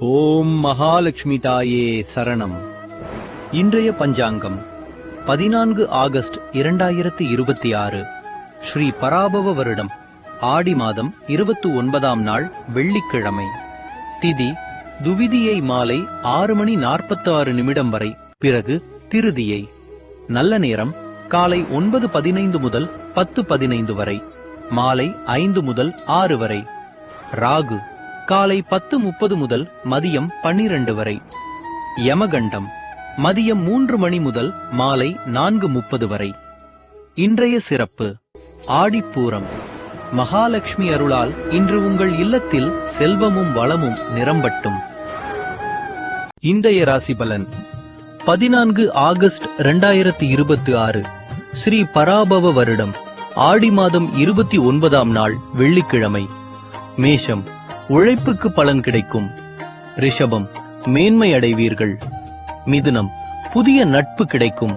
ஓம் மகாலட்சுமி தாயே சரணம். இன்றைய பஞ்சாங்கம் 14 ஆகஸ்ட் 2026, ஸ்ரீ பராபவ வருடம் ஆடி மாதம் 29ஆம் நாள் வெள்ளிக்கிழமை. திதி துவிதியை மாலை 6:46 வரை, பிறகு திருதியை. நல்ல நேரம் காலை 9:15 முதல் 10:15 வரை, மாலை 5 முதல் 6 வரை. ராகு காலை 10:30 முதல் மதியம் 12 வரை. யமகண்டம் மதியம் 3 மணி முதல் மாலை 4:30 வரை. இன்றைய சிறப்பு ஆடிப்பூரம். மகாலட்சுமி அருளால் இன்று உங்கள் இல்லத்தில் செல்வமும் வளமும் நிரம்பட்டும். இன்றைய ராசி பலன் 14 ஆகஸ்ட் 2026, ஸ்ரீ பராபவ வருடம் ஆடி மாதம் 29ஆம் நாள் வெள்ளிக்கிழமை. மேஷம் உழைப்புக்கு பலன் கிடைக்கும். ரிஷபம் மேன்மை அடைவீர்கள். மிதுனம் புதிய நட்பு கிடைக்கும்.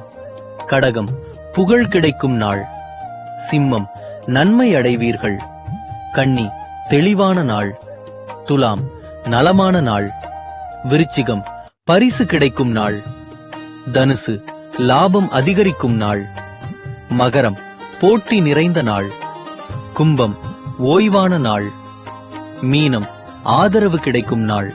கடகம் புகழ் கிடைக்கும் நாள். சிம்மம் நன்மை அடைவீர்கள். கன்னி தெளிவான நாள். துலாம் நலமான நாள். விருச்சிகம் பரிசு கிடைக்கும் நாள். தனுசு லாபம் அதிகரிக்கும் நாள். மகரம் போட்டி நிறைந்த நாள். கும்பம் ஓய்வான நாள். மீனம் ஆதரவு கிடைக்கும் நாள்.